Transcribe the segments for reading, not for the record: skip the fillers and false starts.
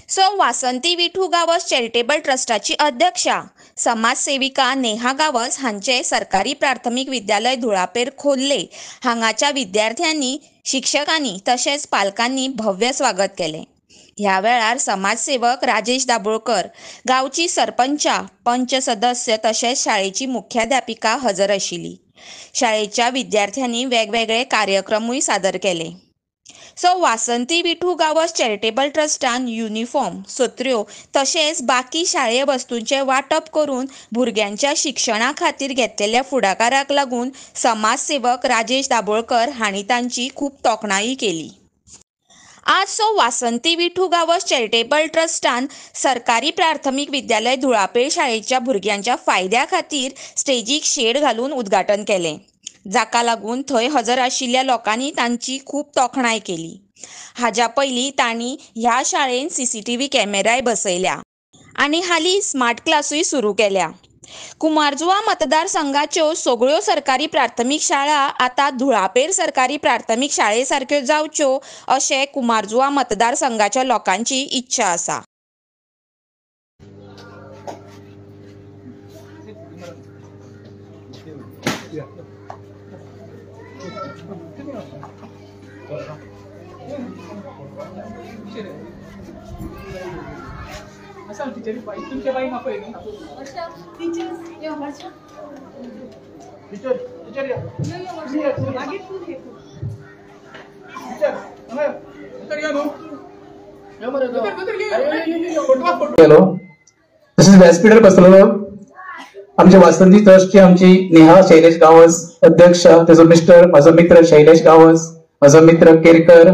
वासंती Vithu Gawas charitable ट्रस्टाची अध्यक्षा समाजसेविका नेहा गावस हांचे सरकारी प्राथमिक विद्यालय धुळापेर खोल्ले हांगाच्या विद्यार्थ्यांनी, शिक्षकांनी तसेच पालकांनी भव्य स्वागत केले। ह्या वेळार समाजसेवक राजेश दाबोळकर, गावची सरपंचा, पंच सदस्य तसेच शाळेची मुख्याध्यापिका हजर आशिल्ली। शाळेच्या विद्यार्थ्यांनी वेगवेगळे कार्यक्रमूय सादर केले। वासंती विठू गावस चॅरिटेबल ट्रस्टान युनिफॉर्म, सत्र्यो तसेच बाकी शाळेय वस्तूंचे वाटप करून भुरग्यांच्या शिक्षणा खातीर घेतलेल्या फुडाकाराक लागून समाजसेवक राजेश दाबोळकर हांणी तांची खूब तोखणाई केली। आज वासंती विठू गावस चॅरिटेबल ट्रस्टान सरकारी प्राथमिक विद्यालय धुळापेर शाळेच्या भुरग्यांच्या फायद्या खातीर स्टेजीक शेड घालून उद्घाटन केले, जाका लागून थंय हजर आशिल्ल्या लोकांनी तांची खूब तोखणाय केली। हाच्या पयलीं तांणी ह्या शाळेन CCTV कॅमेराय बसयल्या आनी हालीं स्मार्ट क्लासूय सुरू केल्या। कुमारजुवा मतदारसंघाच्यो सगळ्यो सरकारी प्राथमिक शाळा आता धुळापेर सरकारी प्राथमिक शाळे सारक्यो जावच्यो अशें कुमारजुवा मतदारसंघाच्या लोकांची इच्छा आसा। तसेच व्यासपीठार बसलेलो आमच्या वासंती ट्रस्टची आमची नेहा शैलेश गावस अध्यक्ष, त्याचो मिस्टर, माझो मित्र शैलेश गावस, माझो मित्र केरकर,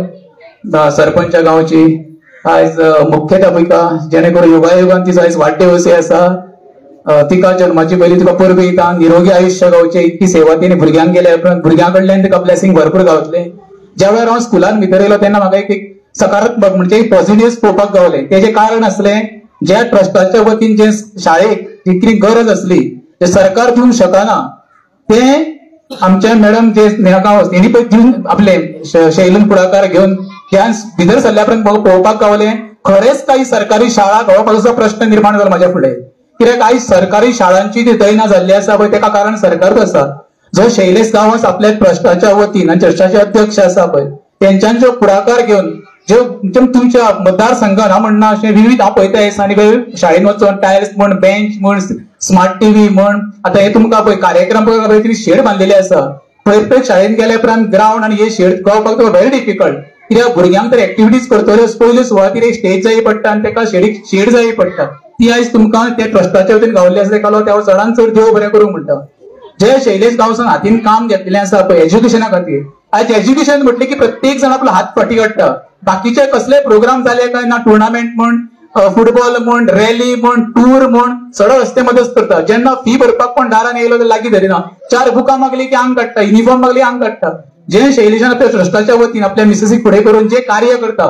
सरपंच गावची आज मुख्याध्यापिका, जेणे करून योगायोगान तिचो आज वाढदिवसय आसा। तिका जन्माची पयली तुका परबीता निरोगी आयुष्य गावचे, इतकी सेवा तिने भुरग्यांक केल्या, भुरग्यां कडल्यान तिका ब्लेसिंग भरपूर गावतले। ज्या वेळार हांव स्कुलान भितर येयलो तेन्ना म्हाका एक सकारात्मक म्हणजे पॉझिटिव्ह पळोवपाक गावले। तेजे कारण असले ज्या ट्रस्टाच्या वतीन जे शाळेक जितली गरज असली ते सरकार दिवंक शकना, ते आमच्या मॅडम जे नेहा गावस हेणी पळय दिवन आपले शैलन फुडाकार घेवन ह्या भितर सरल्यापर्यंत म्हाका पळोवपाक गावले खरेंच काही सरकारी शाळा घडोवपाचो प्रश्न निर्माण जालो म्हाज्या फुडें। कित्याक आयज सरकारी शाळांची ती दैना जाल्ली आसा पळय तेका कारण सरकारूच आसा। जो शैलेश गावस आपल्या ट्रस्टाच्या वतीन आनी ट्रस्टाचे अध्यक्ष आसा पळय तेंच्यान जो फुडाकार घेवन जो तुमच्या मतदारसंघात हांव म्हणना अशें विविध हांव पळयता आनी शाळेन वचून टायल्स म्हण, बेंच म्हण, स्मार्ट टीव्ही म्हण, आतां हे तुमकां पळय कार्यक्रम पळय शेड बांदलेले आसा। प्रत्येक शाळेन गेल्या उपरांत ग्राउंड आनी हे शेड गावपाक व्हेरी डिफिकल्ट, कित्याक भुरग्यांक तर एक्टिविटीज करतल्यो पयले सुवातेर एक स्टेज जाय पडटा आनी तेका शेड जाय पडटा। ती आयज तुमकां त्या ट्रस्टाच्या वतीन गावल्ली आसा, तेका लागून हांव चडांत चड देव बरें करूंक म्हणटा। जे शैलेश गावसान हातीन काम घेतलेलें आसा पळय एज्युकेशना खातीर, आयज एज्युकेशन म्हटलें की प्रत्येक जण आपलो हात फाटी काडटा। बाकीचे कसले प्रोग्राम जाले काय ना, टुर्नामेंट म्हण, फुटबॉल म्हण, रॅली म्हण, टूर म्हण, सगळं रस्ते मध्येच करता। जेन्ना फी भरपाक पण दारान येयलो तर लागीं धरिना, 4 बुकां मागली की आंग काडटा, युनिफॉर्म मागली आंग काडटा। जे शैलेशान आपल्या ट्रस्टाच्या वतीन आपल्या मिसेसीक फुडें करून जे कार्य करता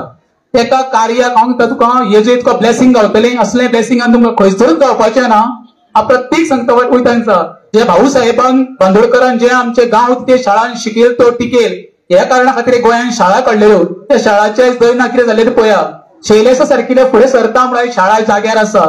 तेका कार्याक हांव तुका हे जे तुका ब्लेसिंग गावतलें असलें ब्लेसिंगान तुमकां खंयसरूच गावपाचें ना। हांव प्रत्येक संकट वयतांचा जे भाऊ साहेबान बांदोडकरान जे आमचे गांव ते शाळान शिकेल तो टिकेल ह्या कारणा खातीर गोंयान शाळा काडलेल्यो, त्या शाळाचे दैना कितें जालें तें पळया। शैलेशा सारकिले फुडें सरता म्हळ्यार शाळा जाग्यार आसा।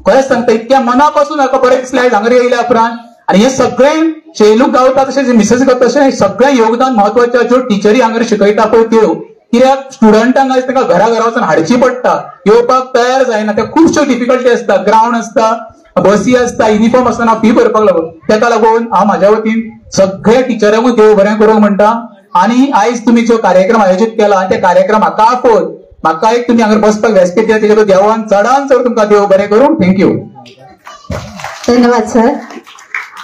खरेंच सांगता इतक्या मना पासून म्हाका बरें दिसलें आयज हांगा येयल्या उपरांत। आनी हे सगळें शैलूक गावता तशें मिसेस गावता तशें सगळें योगदान महत्वाचें ज्यो टिचरी हांगा शिकयता पळय त्यो, कित्याक स्टुडंटांक आयज ताका घरा घरा वचून हाडची पडटा, येवपाक तयार जायना, त्या खुबश्यो डिफिकल्टी आसता, ग्राउंड आसता, बसी आसता, युनिफॉर्म आसतना फी भरपाक लागून। तेका लागून हांव म्हाज्या वतीन सगळ्या टिचरांकूय देव बरें करूंक म्हणटा। आनी आयज तुमी जो कार्यक्रम आयोजीत केला त्या कार्यक्रम हाका आपोवन म्हाका एक तुमी हांगा बसपाक व्यासपीठ दिला तेच्या देवान चडांत चड तुमकां देव बरें करूं। थँक्यू। धन्यवाद सर।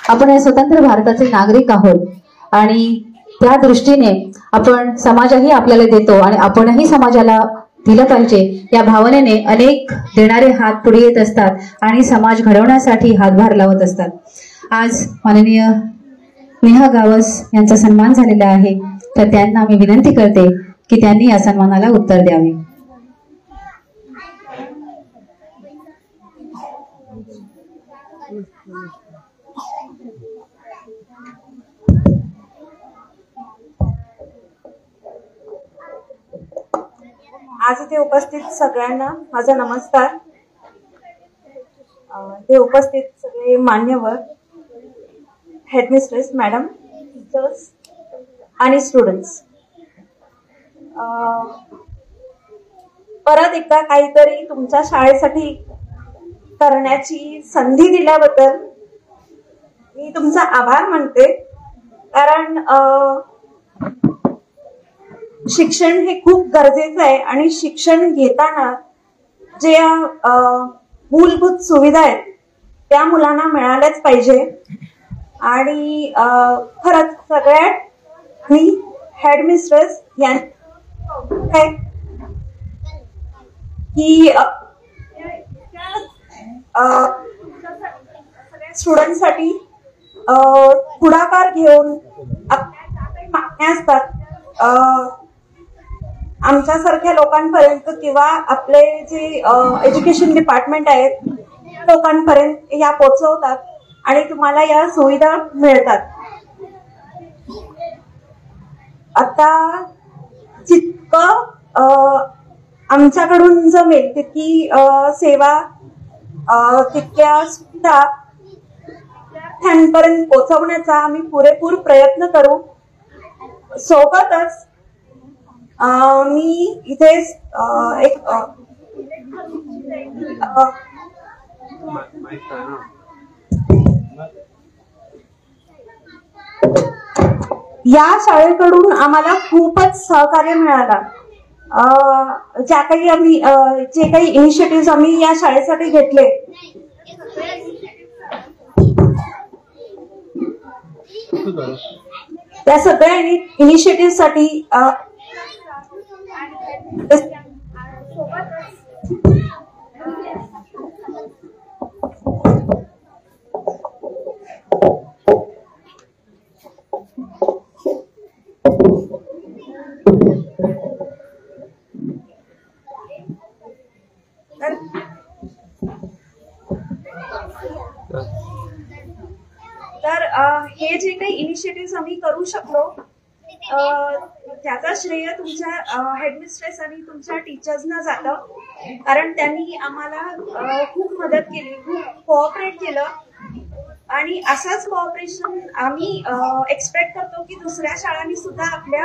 आपण स्वतंत्र भारताचे नागरिक आहोत आणि त्या दृष्टीने आपण समाजही आपल्याला देतो आणि आपणही समाजाला दिलं पाहिजे या भावनेने अनेक देणारे हात पुढे येत असतात आणि समाज घडवण्यासाठी हातभार लावत असतात। आज माननीय नेहा गावस यांचा सन्मान झालेला आहे, तर त्यांना मी विनंती करते की त्यांनी या सन्मानाला उत्तर द्यावे। आज इथे उपस्थित सगळ्यांना माझा नमस्कार. इथे उपस्थित सगळे मान्यवर, हेडमिस्ट्रेस मॅडम, टीचर्स आणि स्टुडंट्स, परत एकदा काहीतरी तुमच्या शाळेसाठी करण्याची संधी दिल्याबद्दल मी तुमचा आभार मानते. कारण शिक्षण हे खूप गरजेचं आहे आणि शिक्षण घेताना जे मूलभूत सुविधा आहेत त्या मुलांना मिळाल्याच पाहिजे. आणि खरंच सगळ्यात मी हेडमिस्ट्रेस यांना की सगळ्या स्टुडंटसाठी पुढाकार घेऊन आपल्या काही मागण्या असतात आमच्यासारख्या लोकांपर्यंत किंवा आपले जे एज्युकेशन डिपार्टमेंट आहेत लोकांपर्यंत ह्या पोहोचवतात आणि तुम्हाला या सुविधा मिळतात. आता जितकं आमच्याकडून जमेल तितकी सेवा तितक्या सुविधा विद्यार्थ्यांपर्यंत पोहोचवण्याचा आम्ही पुरेपूर प्रयत्न करू. सोबतच मी इथे एक या शाळेकडून आम्हाला खूपच सहकार्य मिळाला. ज्या काही आम्ही जे काही इनिशिएटिव्ह आम्ही या शाळेसाठी घेतले त्या सगळ्या इनिशिएटिव्ह साठी तर हे जे काही इनिशिएटिव्ह आम्ही करू शकलो त्याचा श्रेय तुमच्या हेडमिस्ट्रेस आणि तुमच्या टीचर्सना जातं. कारण त्यांनी आम्हाला खूप मदत केली, खूप कोऑपरेट केलं आणि असंच कोऑपरेशन आम्ही एक्सपेक्ट करतो की दुसऱ्या शाळांनी सुद्धा आपल्या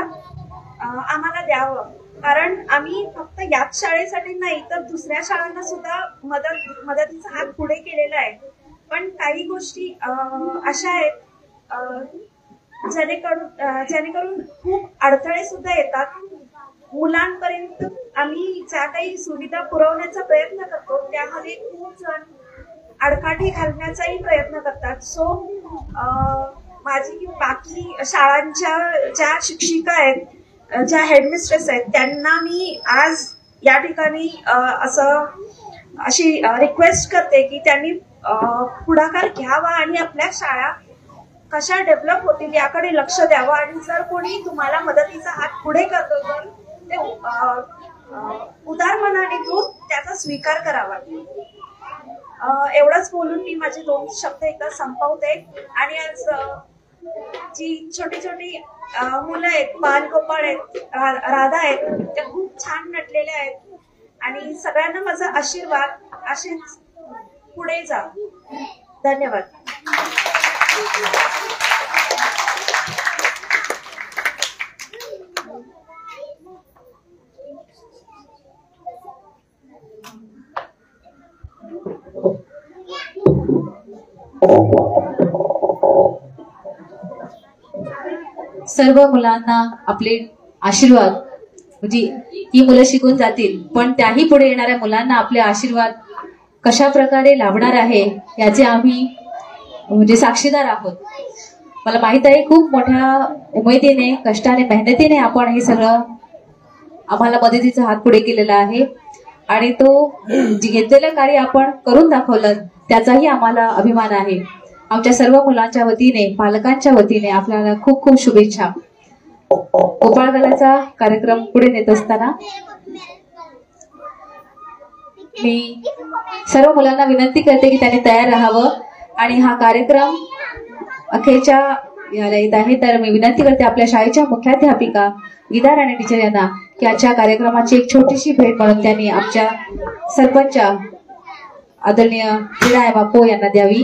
आम्हाला द्यावं. कारण आम्ही फक्त याच शाळेसाठी नाही तर दुसऱ्या शाळांना सुद्धा मदतीचा हात पुढे केलेला आहे. पण काही गोष्टी अशा आहेत जेणेकरून खूप अडथळे सुद्धा येतात. मुलांपर्यंत आम्ही ज्या काही सुविधा पुरवण्याचा प्रयत्न करतो त्यामध्ये खूप जण आडकाठी घालण्याचाही प्रयत्न करतात. सो माझी बाकी शाळांच्या ज्या शिक्षिका आहेत, ज्या हेडमिस्ट्रेस आहेत, त्यांना मी आज या ठिकाणी अशी रिक्वेस्ट करते की त्यांनी पुढाकार घ्यावा आणि आपल्या शाळा कशा डेव्हलप होतील याकडे लक्ष द्यावं. आणि जर कोणी तुम्हाला मदतीचा हात पुढे करतो तर ते उदार मनाने घेऊन त्याचा स्वीकार करावा. एवढंच बोलून मी माझे 2 शब्द एकदा संपवते. आणि आज जी छोटी छोटी मुलं आहेत, बालगोपाळ आहेत, राधा आहेत, त्या खूप छान नटलेल्या आहेत. आणि सगळ्यांना माझा आशीर्वाद, असेच पुढे जा. धन्यवाद. सर्व मुलांना आपले आशीर्वाद, म्हणजे ही मुलं शिकून जातील पण त्याही पुढे येणाऱ्या मुलांना आपले आशीर्वाद कशा प्रकारे लाभणार आहे याचे आम्ही म्हणजे साक्षीदार आहोत. मला माहित आहे खूप मोठ्या उमेदीने, कष्टाने, मेहनतीने आपण हे सगळं आम्हाला मदतीचा हात पुढे केलेला आहे आणि तो जे घेतलेलं कार्य आपण करून दाखवलं त्याचाही आम्हाला अभिमान आहे. आमच्या सर्व मुलांच्या वतीने, पालकांच्या वतीने आपल्याला खूप खूप शुभेच्छा. गोपाळ गलाचा कार्यक्रम पुढे नेत असताना मी सर्व मुलांना विनंती करते की त्यांनी तयार राहावं आणि हा कार्यक्रम अखेरच्या याला येत आहे. तर मी विनंती करते आपल्या शाळेच्या मुख्याध्यापिका, विद्या राणे टीचर यांना की आजच्या कार्यक्रमाची एक छोटीशी भेट म्हणून त्यांनी आमच्या सरपंच आदरणीय विनायक बापू यांना द्यावी.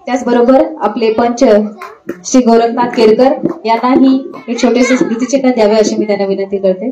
त्याचबरोबर आपले पंच श्री गोरखनाथ केरकर यांनाही एक छोटेसे स्मृतिचिन्ह द्यावे अशी मी त्यांना विनंती करते.